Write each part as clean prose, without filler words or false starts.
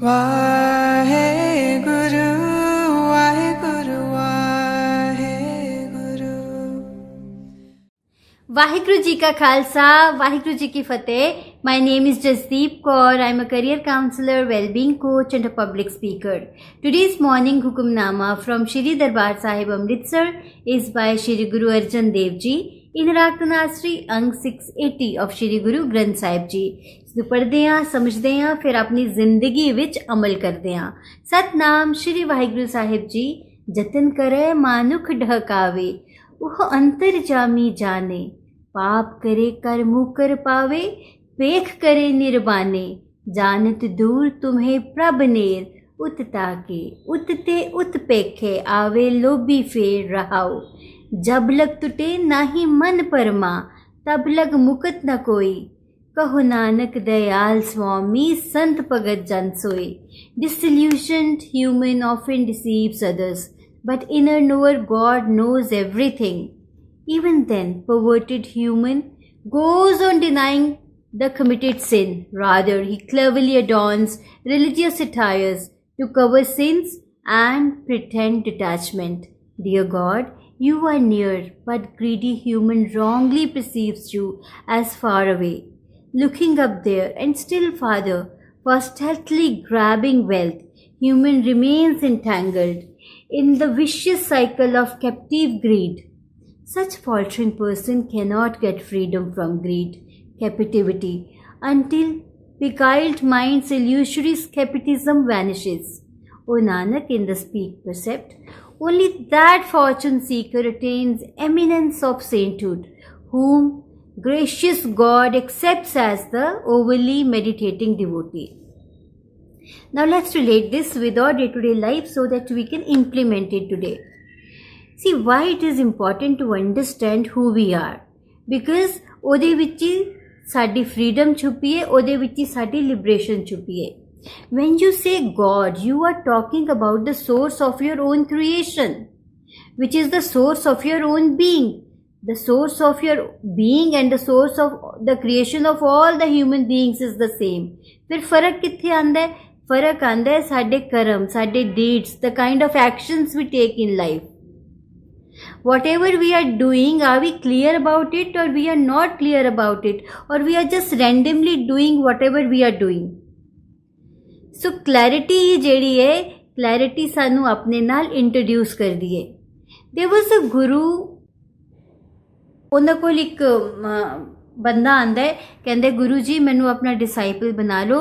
ਵਾਹਿਗੁਰੂ ਵਾਹਿਗੁਰੂ ਵਾਹਿਗੁਰੂ। वाहिगुरु जी का खालसा, वाहिगुरु जी की फतेह। My name is Jasdeep Kaur. I am a career counselor, well-being coach and a public speaker. Today's morning Hukamnama from Shri Darbar Sahib Amritsar is by Shri Guru Arjan Dev Ji in Raktanasri Ang 680 of Shri Guru Granth Sahib Ji। जो पढ़ते हैं समझते हैं फिर अपनी जिंदगी विच अमल करते हैं। सतनाम श्री वाहिगुरु साहिब जी। जतन करे मानुख ढहकावे, वह अंतर जामी जाने। पाप करे कर मुकर पावे, पेख करे निर्बाने। जानत दूर तुम्हें प्रभ नेर, उत ताके उतते उत पेखे। आवे लोभी फेर रहाओ, जब लग टूटे नाही मन परमा। तब लग मुकत न कोई, कहो नानक दयाल स्वामी। संत भगत जन सोए। Disillusioned human often deceives others, but inner knower God knows everything. Even then, perverted human goes on denying the committed sin. Rather, he cleverly adorns religious attires to cover sins and pretend detachment. Dear God, you are near, but greedy human wrongly perceives you as far away. Looking up there and still farther for stealthily grabbing wealth, human remains entangled in the vicious cycle of captive greed. Such faltering person cannot get freedom from greed, captivity, until beguiled mind's illusory skepticism vanishes. O Nanak, in the speak precept, only that fortune seeker attains eminence of sainthood, whom gracious God accepts as the overly meditating devotee. Now let's relate this with our day-to-day life so that we can implement it today. See why it is important to understand who we are. Because ਉਹਦੇ ਵਿੱਚ ਹੀ ਸਾਡੀ freedom ਛੁਪੀ ਹੈ, ਉਹਦੇ ਵਿੱਚ ਹੀ ਸਾਡੀ liberation ਛੁਪੀ ਹੈ. When you say God, you are talking about the source of your own creation, which is the source of your own being. The source of your being and the source of the creation of all the human beings is the same. फिर फर्क कित्थे आंदा है? फर्क आंदा है साडे कर्म, साडे deeds, the kind of actions we take in life. Whatever we are doing, are we clear about it or we are not clear about it, or we are just randomly doing whatever we are doing? So clarity ਜਿਹੜੀ है, clarity सानू अपने नाल introduce कर दी है. There was a guru, ਉਹਨਾਂ ਕੋਲ ਇੱਕ ਬੰਦਾ ਆਂਦਾ ਹੈ, ਕਹਿੰਦੇ ਗੁਰੂ ਜੀ ਮੈਨੂੰ ਆਪਣਾ ਡਿਸਾਈਪਲ ਬਣਾ ਲਓ,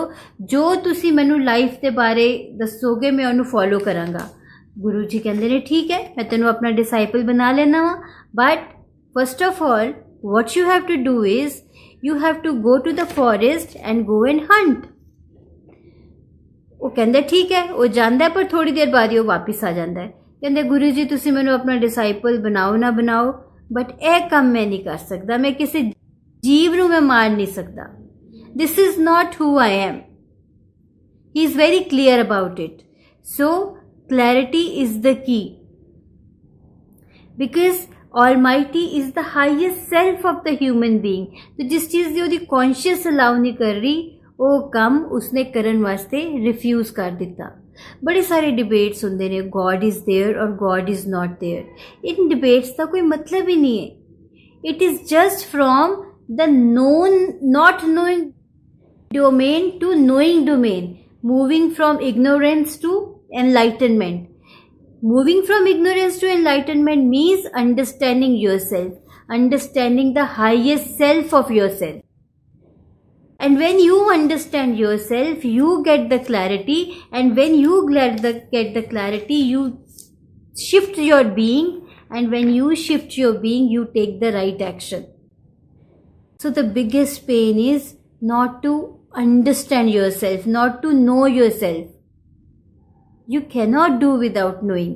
ਜੋ ਤੁਸੀਂ ਮੈਨੂੰ ਲਾਈਫ ਦੇ ਬਾਰੇ ਦੱਸੋਗੇ ਮੈਂ ਉਹਨੂੰ ਫੋਲੋ ਕਰਾਂਗਾ। ਗੁਰੂ ਜੀ ਕਹਿੰਦੇ ਨੇ ਠੀਕ ਹੈ, ਮੈਂ ਤੈਨੂੰ ਆਪਣਾ ਡਿਸਾਈਪਲ ਬਣਾ ਲੈਣਾ ਵਾ, but first of all what you have to do is you have to go to the forest and go and hunt. ਉਹ ਕਹਿੰਦੇ ਠੀਕ ਹੈ, ਉਹ ਜਾਂਦਾ ਪਰ ਥੋੜੀ ਦੇਰ ਬਾਅਦ ਹੀ ਉਹ ਵਾਪਸ ਆ ਜਾਂਦਾ ਹੈ। ਕਹਿੰਦੇ ਗੁਰੂ ਜੀ ਤੁਸੀਂ ਮੈਨੂੰ ਆਪਣਾ ਡਿਸਾਈਪਲ ਬਣਾਓ ਨਾ ਬਣਾਓ, बट यह काम मैं नहीं कर सकता, मैं किसी जीव नूं मैं मार नहीं सकता। This is not who I am. He is very clear about it. So clarity is the key, because almighty is the highest self of the human being. तो जिस चीज़ की उसकी कॉन्शियस अलाउ नहीं कर रही, वो काम उसने करन वास्ते रिफ्यूज कर दिता। बड़े सारे डिबेट्स होंगे ने, गॉड इज़ देयर और गॉड इज़ नॉट देयर। इन डिबेट्स का कोई मतलब ही नहीं है। It is just from the known not knowing domain to knowing domain, moving from ignorance to enlightenment. Moving from ignorance to enlightenment means understanding yourself, understanding the highest self of yourself. And when you understand yourself, you get the clarity, and when you get the clarity, you shift your being, and when you shift your being, you take the right action. So the biggest pain is not to understand yourself, not to know yourself. You cannot do without knowing.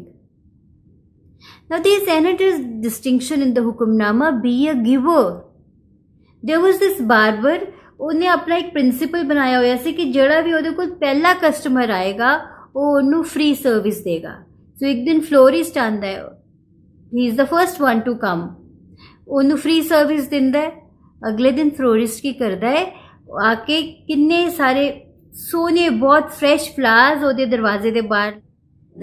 Now there is another distinction in the Hukamnama, be a giver. There was this barber, ਉਹਨੇ ਆਪਣਾ ਇੱਕ principal ਬਣਾਇਆ ਹੋਇਆ ਸੀ ਕਿ ਜਿਹੜਾ ਵੀ ਉਹਦੇ ਕੋਲ ਪਹਿਲਾ ਕਸਟਮਰ ਆਏਗਾ ਉਹ ਉਹਨੂੰ ਫ੍ਰੀ ਸਰਵਿਸ ਦੇਗਾ। ਸੋ ਇੱਕ ਦਿਨ ਫਲੋਰਿਸਟ ਆਂਦਾ ਹੈ, he is the first one to come, ਉਹਨੂੰ ਫ੍ਰੀ ਸਰਵਿਸ ਦਿੰਦਾ ਹੈ। ਅਗਲੇ ਦਿਨ ਫਲੋਰਿਸਟ ਕੀ ਕਰਦਾ ਹੈ, ਆਕੇ ਕਿੰਨੇ ਸਾਰੇ ਸੋਹਣੇ ਬਹੁਤ ਫਰੈਸ਼ ਫਲਾਵਰਸ ਉਹਦੇ ਦਰਵਾਜ਼ੇ ਦੇ ਬਾਹਰ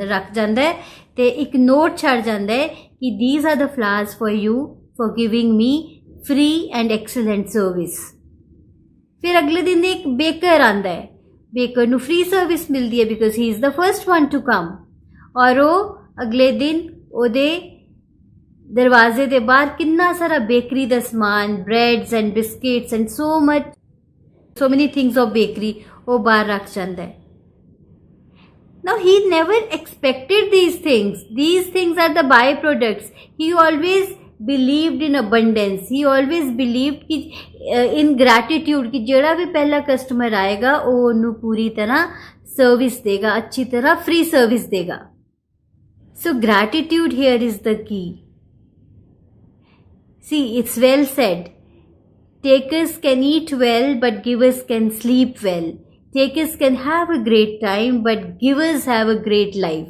ਰੱਖ ਜਾਂਦਾ ਹੈ ਤੇ ਇੱਕ ਨੋਟ ਛੱਡ ਜਾਂਦਾ ਹੈ ਕਿ these are the flowers for you for giving me free and excellent service। ਫਿਰ ਅਗਲੇ ਦਿਨ ਇੱਕ ਬੇਕਰ ਆਂਦਾ ਹੈ, ਬੇਕਰ ਨੂੰ ਫ੍ਰੀ ਸਰਵਿਸ ਮਿਲਦੀ ਹੈ because he is the first one to come, ਔਰ ਉਹ ਅਗਲੇ ਦਿਨ ਉਹਦੇ ਦਰਵਾਜ਼ੇ ਦੇ ਬਾਹਰ ਕਿੰਨਾ ਸਾਰਾ ਬੇਕਰੀ ਦਾ ਸਮਾਨ, breads and biscuits and so many things of bakery ਉਹ ਬਾਹਰ ਰੱਖ ਜਾਂਦਾ ਹੈ। Now he never expected these things. These things are the byproducts. He always believed in abundance. He always believed कि in gratitude कि ਜਿਹੜਾ ਵੀ ਪਹਿਲਾ ਕਸਟਮਰ ਆਏਗਾ ਉਹ ਉਹਨੂੰ ਪੂਰੀ ਤਰ੍ਹਾਂ ਸਰਵਿਸ ਦੇਗਾ, ਅੱਛੀ ਤਰ੍ਹਾਂ ਫ੍ਰੀ ਸਰਵਿਸ ਦੇਗਾ। So gratitude here is the key. See, it's well said. Takers can eat well, but givers can sleep well. Takers can have a great time, but givers have a great life.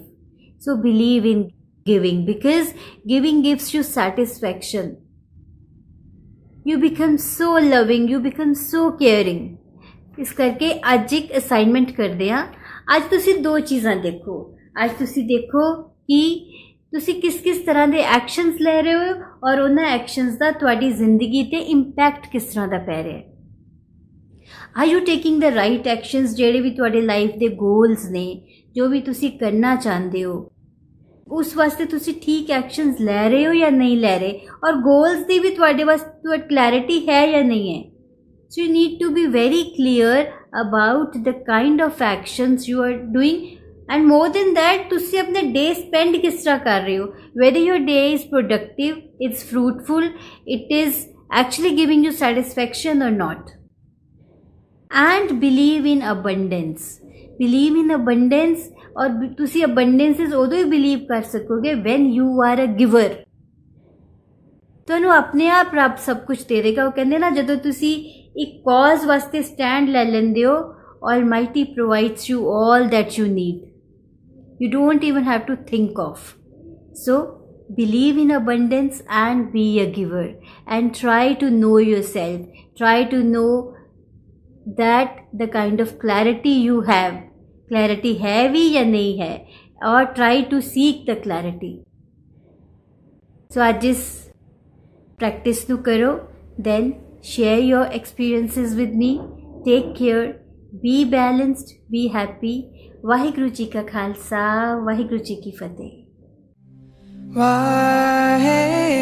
So believe in giving because giving gives you satisfaction. You become so loving, you become so caring. ਇਸ ਕਰਕੇ ਅੱਜ ਇੱਕ assignment ਕਰਦੇ ਹਾਂ। ਅੱਜ ਤੁਸੀਂ ਦੋ ਚੀਜ਼ਾਂ ਦੇਖੋ। ਅੱਜ ਤੁਸੀਂ ਦੇਖੋ ਕਿ ਤੁਸੀਂ ਕਿਸ ਤਰ੍ਹਾਂ ਦੇ ਐਕਸ਼ਨਸ ਲੈ ਰਹੇ ਹੋ ਔਰ ਉਹਨਾਂ ਐਕਸ਼ਨਸ ਦਾ ਤੁਹਾਡੀ ਜ਼ਿੰਦਗੀ ਤੇ ਇੰਪੈਕਟ ਕਿਸ ਤਰ੍ਹਾਂ ਦਾ ਪੈ ਰਿਹਾ ਹੈ। Are you taking the right actions? ਜਿਹੜੇ ਵੀ ਤੁਹਾਡੇ ਲਾਈਫ ਦੇ ਗੋਲਸ ਨੇ, ਜੋ ਵੀ ਤੁਸੀਂ ਕਰਨਾ ਚਾਹੁੰਦੇ ਹੋ, ਉਸ ਵਾਸਤੇ ਤੁਸੀਂ ਠੀਕ ਐਕਸ਼ਨਸ ਲੈ ਰਹੇ ਹੋ ਜਾਂ ਨਹੀਂ ਲੈ ਰਹੇ, ਔਰ ਗੋਲਸ ਦੀ ਵੀ ਤੁਹਾਡੇ ਵਾਸਤੇ ਕਲੈਰਿਟੀ ਹੈ ਜਾਂ ਨਹੀਂ ਹੈ। So you need to be very clear about the kind of actions you are doing and more than that ਤੁਸੀਂ ਆਪਣੇ ਡੇ ਸਪੈਂਡ ਕਿਸ ਤਰ੍ਹਾਂ ਕਰ ਰਹੇ ਹੋ, whether your day is productive, it's fruitful, it is actually giving you satisfaction or not. And believe in abundance. Believe in abundance ਔਰ ਤੁਸੀਂ abundance ਉਦੋਂ ਹੀ believe ਕਰ ਸਕੋਗੇ when you are a giver। ਤੁਹਾਨੂੰ ਆਪਣੇ ਆਪ ਰੱਬ ਸਭ ਕੁਝ ਦੇ ਦੇਗਾ। ਉਹ ਕਹਿੰਦੇ ਨਾ ਜਦੋਂ ਤੁਸੀਂ ਇੱਕ ਕਾਜ਼ ਵਾਸਤੇ ਸਟੈਂਡ ਲੈ ਲੈਂਦੇ ਹੋ, Almighty provides you all that you need. You don't even have to think of. So believe in abundance and be a giver and try to know yourself. Try to know that the kind of clarity you have, clarity है भी या नहीं है, और try to seek the clarity. So आज इस practice ਨੂੰ ਕਰੋ, then share your experiences with me. Take care, be balanced, be happy. Waheguru ji ਕਾ ਖਾਲਸਾ, ਵਾਹਿਗੁਰੂ ਜੀ ਕੀ ਫਤਿਹ। ਵਾਹਿਗੁਰੂ।